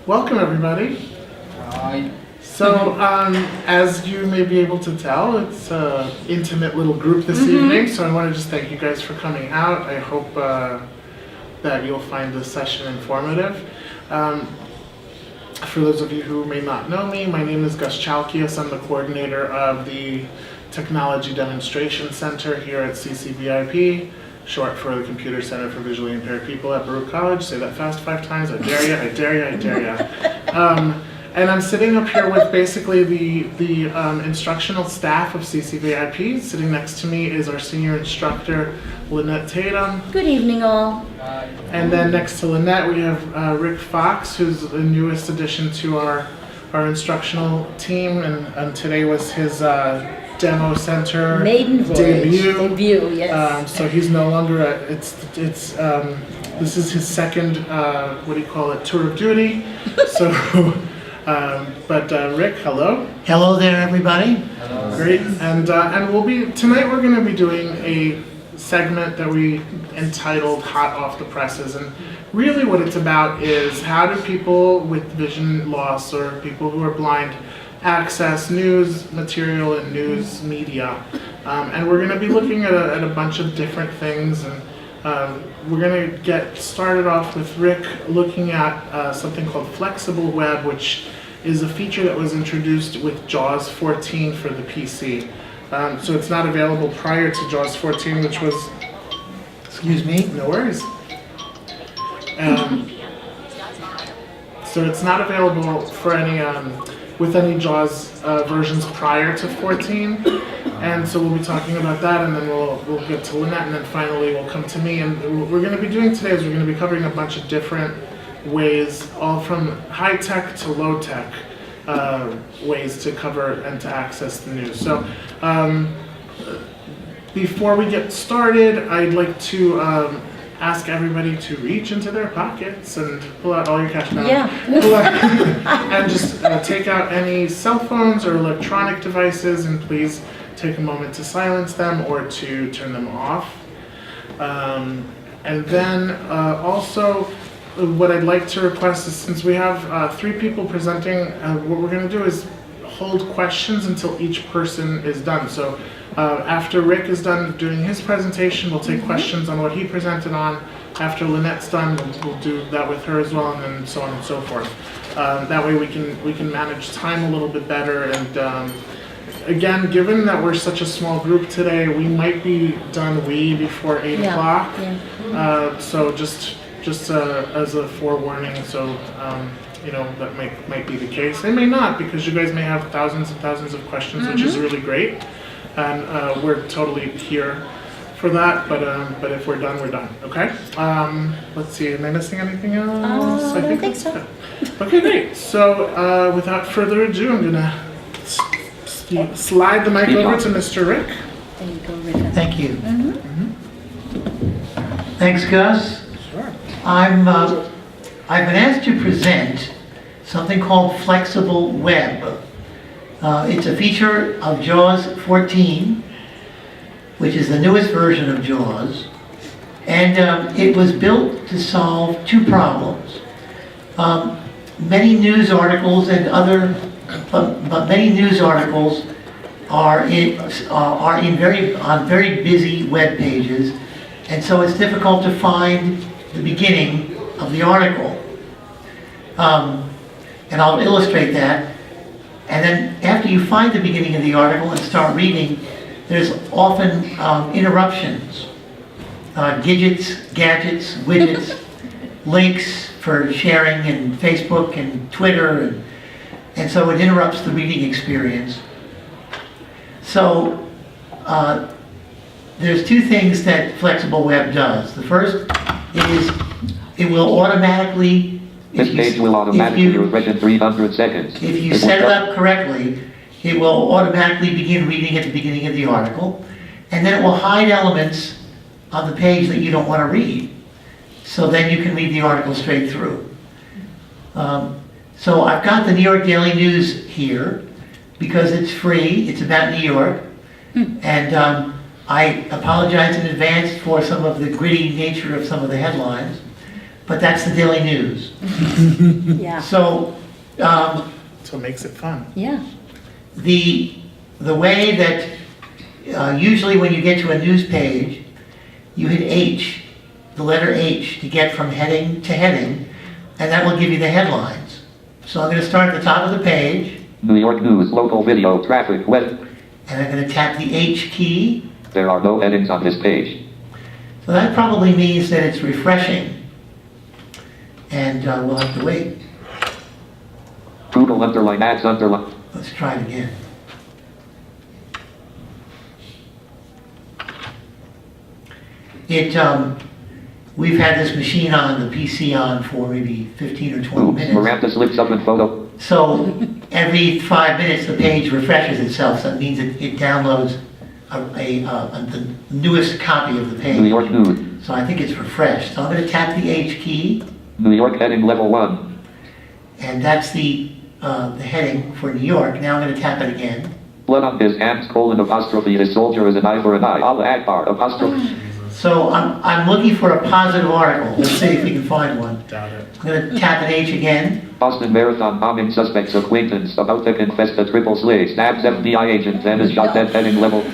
Welcome, everybody. Hi. So, as you may be able to tell, it's an intimate little group this evening, so I want to just thank you guys for coming out. I hope that you'll find this session informative. For those of you who may not know me, my name is Gus Chalkias. I'm the coordinator of the Technology Demonstration Center here at CCVIP, short for the Computer Center for Visually Impaired People at Baruch College. Say that fast 5 times. I dare you, I dare you, I dare you. And I'm sitting up here with basically the instructional staff of CCVIP. Sitting next to me is our senior instructor, Lynette Tatum. Good evening, all. Hi. And then next to Lynette, we have Rick Fox, who's the newest addition to our instructional team. And today was his demo center Maiden voyage. debut. Yes. So he's no longer this is his second tour of duty. So Rick, hello. Hello there, everybody. Hello. Great. And tonight we're going to be doing a segment that we entitled Hot Off the Presses, and really what it's about is how do people with vision loss or people who are blind access news material and news media. And we're going to be looking at a bunch of different things, and we're going to get started off with Rick looking at something called Flexible Web, which is a feature that was introduced with JAWS 14 for the PC. So it's not available prior to JAWS 14, which was, Excuse me. no worries. So it's not available for any with any JAWS versions prior to 14, and so we'll be talking about that, and then we'll get to Lynette, and then finally we'll come to me. And what we're going to be doing today is we're going to be covering a bunch of different ways, all from high tech to low tech ways to cover and to access the news. So before we get started, I'd like to ask everybody to reach into their pockets and pull out all your cash now. Yeah. And just take out any cell phones or electronic devices, and please take a moment to silence them or to turn them off. And then also, what I'd like to request is, since we have 3 people presenting, what we're going to do is hold questions until each person is done. So after Rick is done doing his presentation, we'll take questions on what he presented on. After Lynette's done, we'll do that with her as well, and then so on and so forth. That way we can manage time a little bit better. And again, given that we're such a small group today, we might be done before 8 o'clock. Yeah. So just as a forewarning, so that might be the case. It may not, because you guys may have thousands and thousands of questions, which is really great, and we're totally here for that. But if we're done, we're done. Okay. Let's see. Am I missing anything else? I don't think so. Okay, great. So without further ado, I'm gonna slide the mic over to Mr. Rick. There you go, Rick. Thank you. Thanks, Gus. Sure. I've been asked to present something called Flexible Web. It's a feature of JAWS 14, which is the newest version of JAWS, and it was built to solve 2 problems. Many news articles and many news articles are on very busy web pages, and so it's difficult to find the beginning of the article. And I'll illustrate that. And then after you find the beginning of the article and start reading, there's often interruptions, gadgets, widgets, links for sharing in Facebook and Twitter, and so it interrupts the reading experience. So there's 2 things that Flexible Web does. The first is it will automatically, This page will automatically refresh in 300 seconds. if you set it up correctly, it will automatically begin reading at the beginning of the article, and then it will hide elements on the page that you don't want to read. So then you can read the article straight through. So I've got the New York Daily News here because it's free. It's about New York. And I apologize in advance for some of the gritty nature of some of the headlines. but that's the Daily News. Yeah, So, So it makes it fun. yeah. the way that, usually when you get to a news page, you hit H, the letter H, to get from heading to heading, and that will give you the headlines. So I'm going to start at the top of the page, New York News, local video, traffic, web. and I'm going to tap the H key. There are no headings on this page. So that probably means that it's refreshing. And we'll have to wait. Brutal underline ads underline. Let's try it again. We've had this machine on, the PC on, for maybe 15 or 20 Oops, minutes. Miranda slips up in photo. So every 5 minutes, the page refreshes itself, so it means it downloads the newest copy of the New page. York News. So I think it's refreshed. So I'm going to tap the H key, New York heading level 1. and that's the heading for New York. Now I'm going to tap it again. Blood on his hands, colon apostrophe, his soldier is an eye for an eye. Allah Akbar, apostrophe. So I'm looking for a positive article. Let's see if we can find one. Doubt it. I'm going to tap an H again. Boston Marathon bombing suspects acquaintance about to confess to triple slay. Stabs FBI agent, then is shot dead heading level.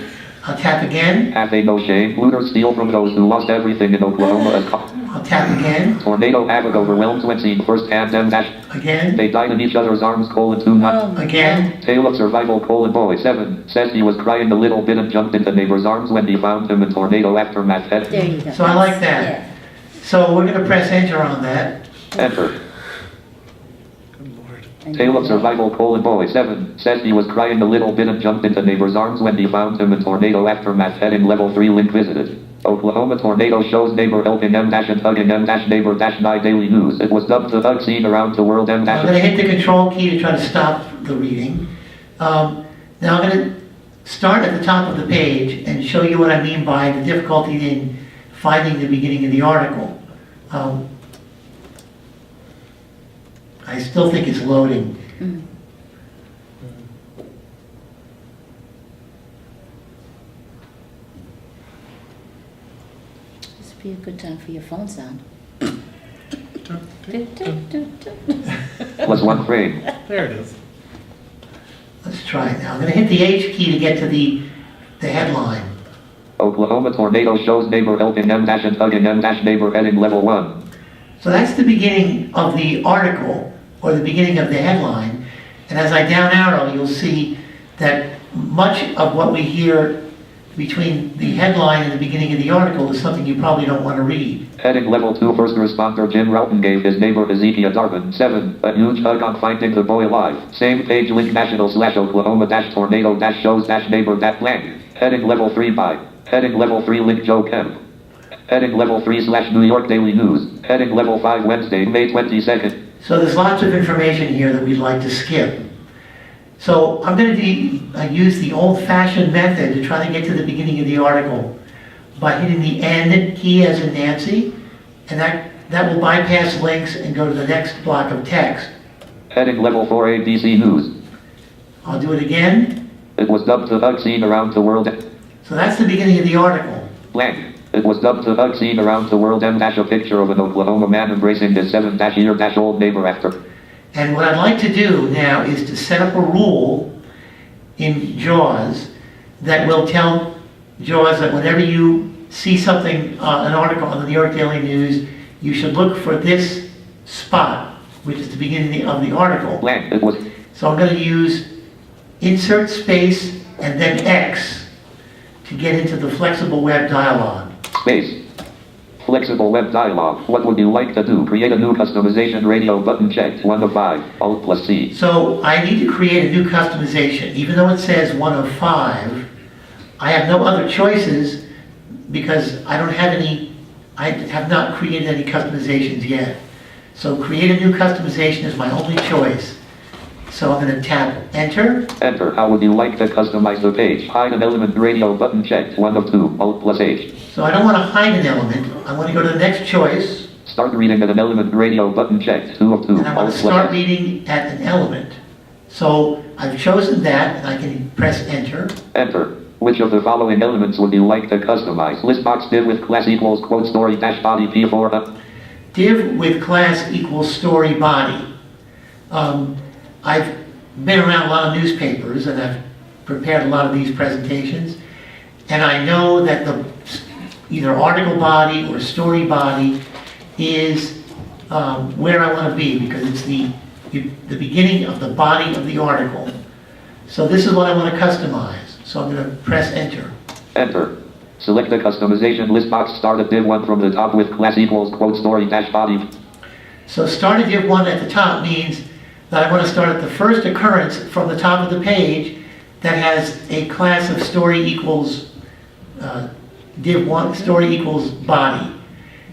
I'll tap again. Have they no shame? Looters steal from those who lost everything in Oklahoma. As I'll tap again. tornado havoc overwhelmed when seen first hand them dash. Again. They died in each other's arms, colon 2 not. Oh, my Again. Tale of survival, colon boy 7. Says he was crying a little bit and jumped into neighbor's arms when he found him in tornado aftermath. God. There you go. So I like that. Yeah. So we're going to press enter on that. Enter. Good Lord. And Tale of yeah. survival, colon boy 7. Says he was crying a little bit and jumped into neighbor's arms when he found him in tornado aftermath. Heading level 3 link visited. Oklahoma tornado shows neighbor helping M dash and hugging M dash neighbor dash 9 daily news. It was dubbed the hug scene around the world M I'm dash. going to hit the control key to try to stop the reading. Now I'm going to start at the top of the page and show you what I mean by the difficulty in finding the beginning of the article. I still think it's loading. Mm. This would be a good time for your phone sound. Plus 1 frame. There it is. Let's try it now. I'm going to hit the H key to get to the headline. Oklahoma tornado shows neighbor helping M dash and hugging M dash neighbor heading level 1. So that's the beginning of the article, or the beginning of the headline. And as I down arrow, you'll see that much of what we hear between the headline and the beginning of the article is something you probably don't want to read. Heading level 2 first responder Jim Roughton gave his neighbor Ezekiel Darvin 7 a huge hug on finding the boy alive. Same page link national/Oklahoma dash tornado dash shows dash neighbor dash blank. Heading level 3 by. Heading level 3 link Joe Kemp. Heading level 3 / New York Daily News. Heading level 5 Wednesday, May 22nd. So there's lots of information here that we'd like to skip. So I'm going to use the old-fashioned method to try to get to the beginning of the article by hitting the N key as in Nancy, and that will bypass links and go to the next block of text. Heading level 4 ABC News. I'll do it again. It was dubbed the hug scene around the world. So that's the beginning of the article. Blank. It was dubbed the hug scene around the world M dash a picture of an Oklahoma man embracing his 7-year-old neighbor after. And what I'd like to do now is to set up a rule in JAWS that will tell JAWS that whenever you see something, an article on the New York Daily News, you should look for this spot, which is the beginning of the article. Blank. It was. So I'm going to use insert space and then X to get into the flexible web dialog. Space. Flexible web dialog. What would you like to do? Create a new customization radio button checked. 1 of 5. Alt plus C. So I need to create a new customization. Even though it says 1 of 5, I have no other choices because I have not created any customizations yet. So create a new customization is my only choice. So I'm going to tap enter. Enter. How would you like to customize the page? Hide an element radio button checked. 1 of 2. Alt plus H. So I don't want to hide an element. I want to go to the next choice. Start reading at an element radio button checked. 2 of 2. And I want Alt to plus start H. reading at an element. So I've chosen that and I can press enter. Enter. Which of the following elements would you like to customize? List box div with class equals quote story dash body P4. div with class equals story body. I've been around a lot of newspapers and I've prepared a lot of these presentations, and I know that the either article body or story body is where I want to be, because it's the beginning of the body of the article. So this is what I want to customize. So I'm going to press enter. Enter. Select the customization list box. Start a div 1 from the top with class equals quote story dash body. So start a div 1 at the top means that I want to start at the first occurrence from the top of the page that has a class of story equals div 1, story equals body.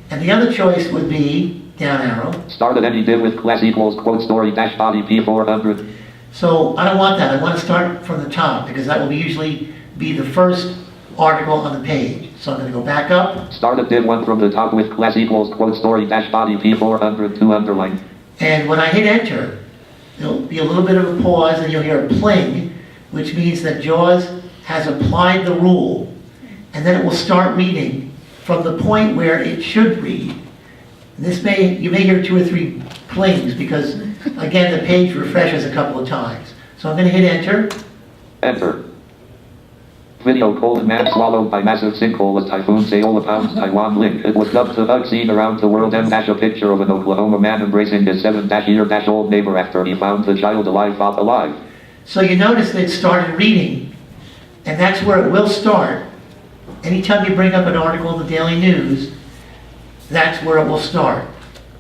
And the other choice would be down arrow. Start at any div with class equals quote story dash body P400. So I don't want that. I want to start from the top because that will usually be the first article on the page. So I'm going to go back up. Start a div 1 from the top with class equals quote story dash body P400 2 underline. And when I hit enter, there'll be a little bit of a pause and you'll hear a pling, which means that JAWS has applied the rule. And then it will start reading from the point where it should read. And you may hear 2 or 3 plings because, again, the page refreshes a couple of times. So I'm going to hit enter. Enter. Video colon man swallowed by massive sinkhole as typhoon Saola pounds Taiwan link. It was dubbed the bug scene around the world. M dash a picture of an Oklahoma man embracing his 7-year-old neighbor after he found the child alive. So you notice that it started reading, and that's where it will start. Anytime you bring up an article in the Daily News, that's where it will start.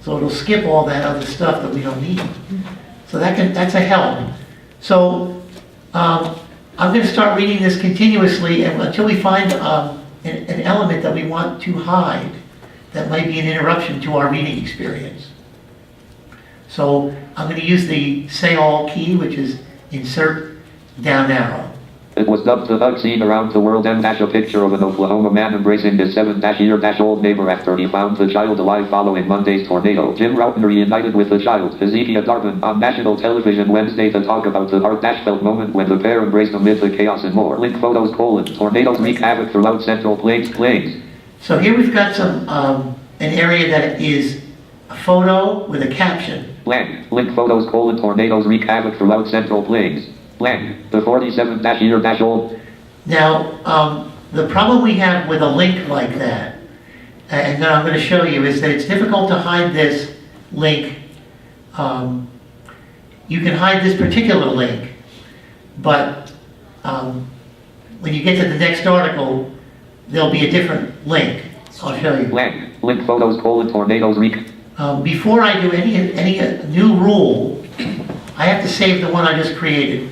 So it'll skip all that other stuff that we don't need. So that's a help. So I'm going to start reading this continuously until we find an element that we want to hide that might be an interruption to our reading experience. So I'm going to use the Say All key, which is insert down arrow. It was dubbed the bug scene around the world. M dash a picture of an Oklahoma man embracing his 7-year-old neighbor after he found the child alive following Monday's tornado. Jim Routon reunited with the child, Hezekiah Darvin, on national television Wednesday to talk about the Art Dashfelt moment when the pair embraced amid the chaos and more. Link photos : tornadoes wreak havoc throughout Central Plains. So here we've got some an area that is a photo with a caption. Blank. Link photos : tornadoes wreak havoc throughout Central Plains. Blank. The 47-year-old. Now, the problem we have with a link like that, and that I'm going to show you, is that it's difficult to hide this link. You can hide this particular link, but when you get to the next article, there'll be a different link. I'll show you. Blank. Link photos : tornadoes wreak. Before I do any new rule, I have to save the one I just created.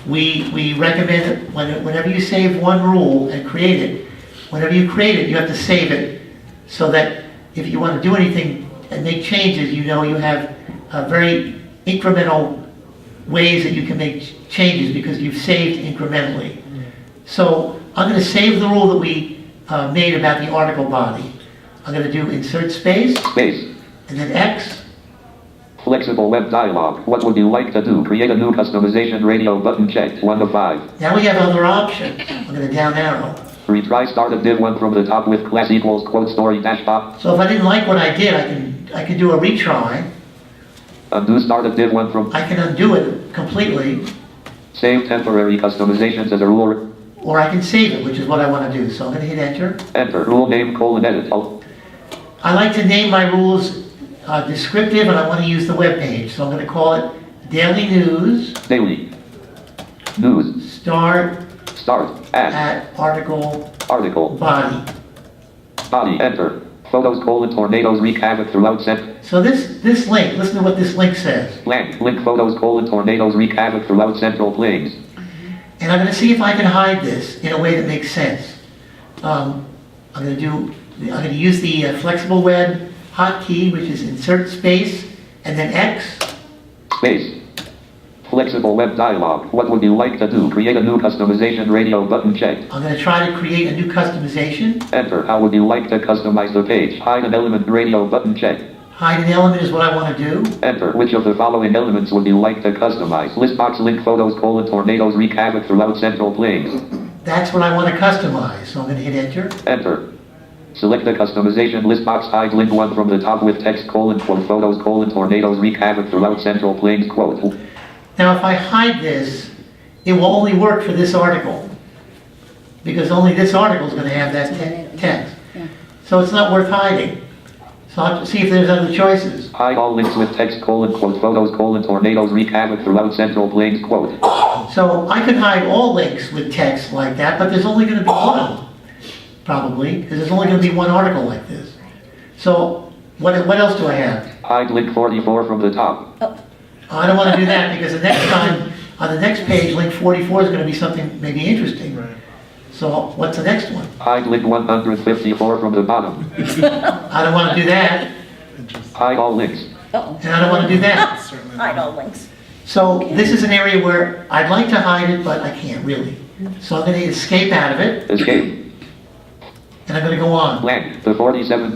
We recommend that whenever you save one rule and create it, whenever you create it, you have to save it so that if you want to do anything and make changes, you know you have very incremental ways that you can make changes because you've saved incrementally. So I'm going to save the rule that we made about the article body. I'm going to do insert space, and then X. Flexible web dialog. What would you like to do? Create a new customization radio button checked. 1 of 5. Now we have other options. I'm going to down arrow. Retry start a div 1 from the top with class equals quote story dash pop. So if I didn't like what I did, I can do a retry. Undo start a div 1 from. I can undo it completely, Save temporary customizations as a rule. or I can save it, which is what I want to do. So I'm going to hit enter. Enter. Rule name : edit. I like to name my rules descriptive, and I want to use the web page. So I'm going to call it Daily News. Daily News. Start at article body. Body. Enter. Photos : tornadoes wreak havoc throughout So this link, listen to what this link says. Blank. Link photos : tornadoes wreak havoc throughout Central Plains. And I'm going to see if I can hide this in a way that makes sense. I'm going to use the flexible web hotkey, which is insert space and then X. Space. Flexible web dialog. What would you like to do? Create a new customization radio button checked. I'm going to try to create a new customization. Enter. How would you like to customize the page? Hide an element radio button checked. Hide an element is what I want to do. Enter. Which of the following elements would you like to customize? List box: link photos : tornadoes wreak havoc throughout Central Plains. That's what I want to customize. So I'm going to hit enter. Enter. Select the customization list box, hide link 1 from the top with text quote photos tornadoes wreak havoc throughout Central Plains quote. Now, if I hide this, it will only work for this article, because only this article is going to have that text. Yeah. So it's not worth hiding. So I'll have to see if there's other choices. Hide all links with text quote photos tornadoes wreak havoc throughout Central Plains quote. So I could hide all links with text like that, but there's only going to be one, probably, because there's only going to be one article like this. So what else do I have? Hide link 44 from the top. I don't want to do that, because the next time, on the next page, link 44 is going to be something maybe interesting. Right. So what's the next one? Hide link 154 from the bottom. I don't want to do that, Hide all links. Uh-oh. and I don't want to do that. Certainly. Hide all links. So this is an area where I'd like to hide it, but I can't really. So I'm going to escape out of it, Escape. and I'm going to go on. Blank. The 47